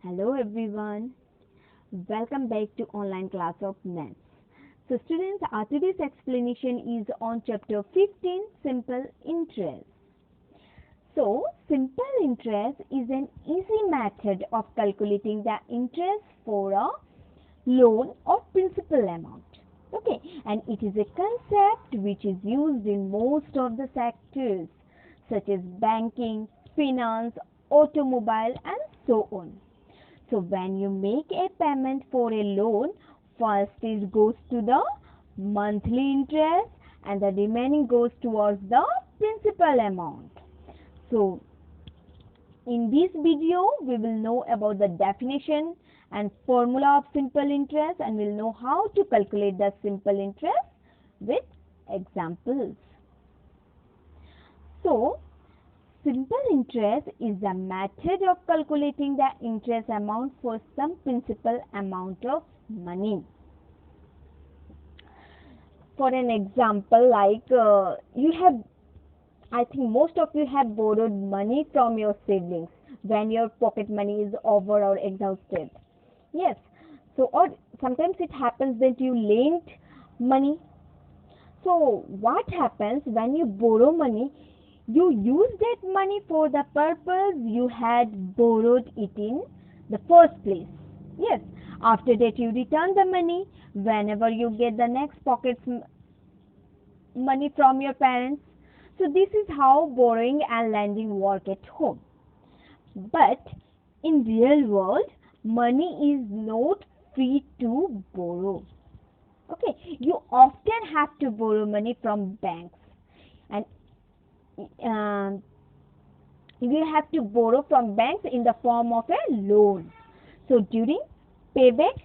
Hello everyone, welcome back to online class of maths. So students, our today's explanation is on chapter 15, simple interest. So simple interest is an easy method of calculating the interest for a loan or principal amount. Okay, and it is a concept which is used in most of the sectors such as banking, finance, automobile and so on. So when you make a payment for a loan, first it goes to the monthly interest and the remaining goes towards the principal amount. So in this video we will know about the definition and formula of simple interest, and we'll know how to calculate the simple interest with examples. So simple interest is the method of calculating the interest amount for some principal amount of money. For an example, I think most of you have borrowed money from your siblings when your pocket money is over or exhausted. Yes. So, or sometimes it happens that you lent money. So, what happens when you borrow money? You use that money for the purpose you had borrowed it in the first place. Yes. After that, you return the money whenever you get the next pocket money from your parents. So this is how borrowing and lending work at home. But in real world, money is not free to borrow. Okay, you often have to borrow money from banks, and you have to borrow from banks in the form of a loan. So during payback,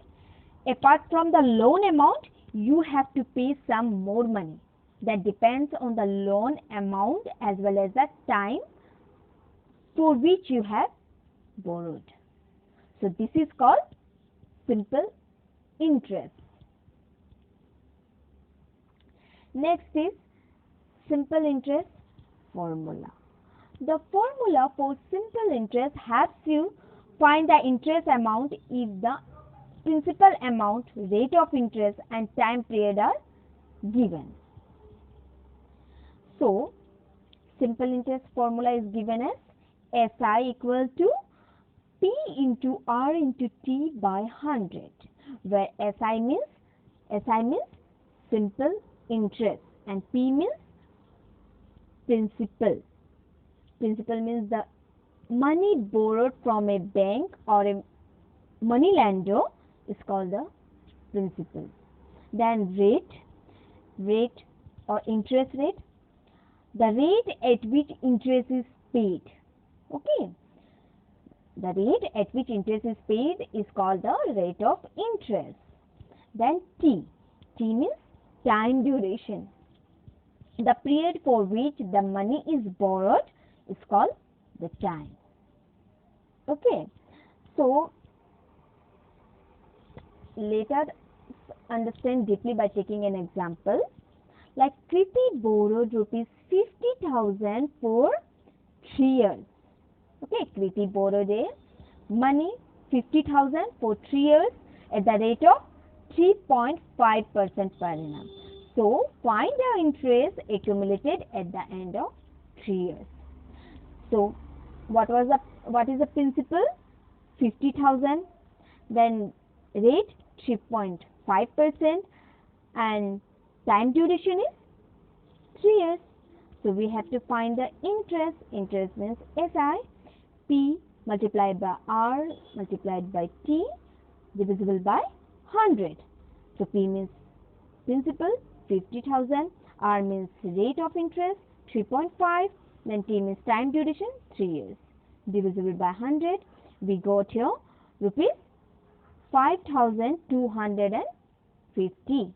apart from the loan amount, you have to pay some more money. That depends on the loan amount as well as the time for which you have borrowed. So this is called simple interest. Next is simple interest formula. The formula for simple interest helps you find the interest amount if the principal amount, rate of interest and time period are given. So, simple interest formula is given as SI equal to P into R into T by 100, where SI means simple interest and P means principal. Principal means the money borrowed from a bank or a money lender is called the principal. Then rate or interest rate, the rate at which interest is paid. Okay, the rate at which interest is paid is called the rate of interest. Then T means time duration. The period for which the money is borrowed is called the time. Okay, so let us understand deeply by taking an example. Like Kriti borrowed rupees 50,000 for 3 years. Okay, Kriti borrowed a money 50,000 for 3 years at the rate of 3.5% per annum. So find the interest accumulated at the end of 3 years. So what is the principal? 50,000. Then rate 3.5% and time duration is 3 years. So we have to find the interest. Interest means SI, P multiplied by R multiplied by T divisible by 100. So P means principal 50,000, R means rate of interest 3.5, then T means time duration 3 years divisible by 100. We got here rupees 5,250.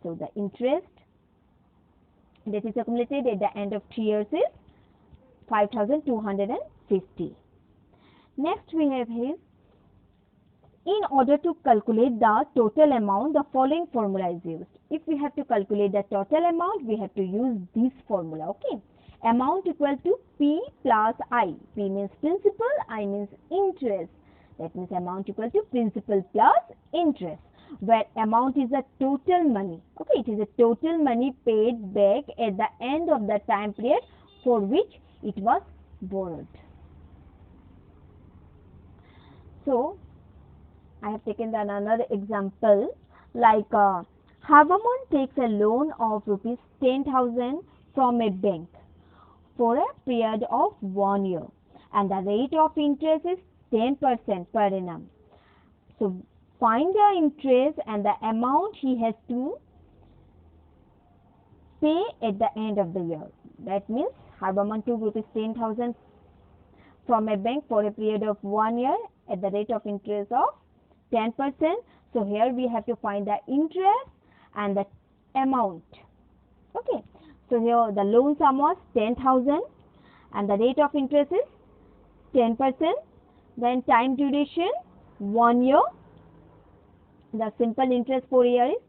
So the interest that is accumulated at the end of 3 years is 5,250. Next we have here, in order to calculate the total amount, the following formula is used. If we have to calculate the total amount, we have to use this formula. Okay, amount equal to P plus I. P means principal, I means interest. That means amount equal to principal plus interest, where amount is the total money. Okay, it is a total money paid back at the end of the time period for which it was borrowed. So, I have taken another example, like Harbamon takes a loan of rupees 10,000 from a bank for a period of 1 year, and the rate of interest is 10% per annum. So, find the interest and the amount he has to pay at the end of the year. That means Harbamon took rupees 10,000 from a bank for a period of 1 year at the rate of interest of 10%. So, here we have to find the interest and the amount. Okay. So, here the loan sum was 10,000 and the rate of interest is 10%. Then time duration 1 year. The simple interest for year is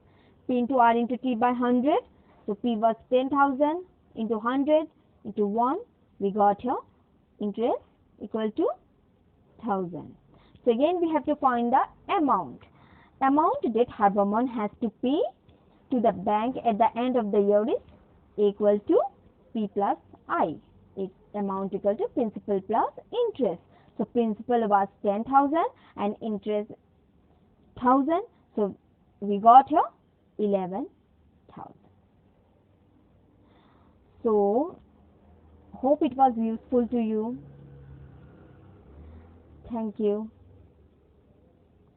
P into R into T by 100. So, P was 10,000 into 100 into 1. We got here interest equal to 1000. So, again we have to find the amount. Amount that Harbamon has to pay to the bank at the end of the year is equal to P plus I. Amount equal to principal plus interest. So, principal was 10,000 and interest 1000. So, we got here 11,000. So, hope it was useful to you. Thank you.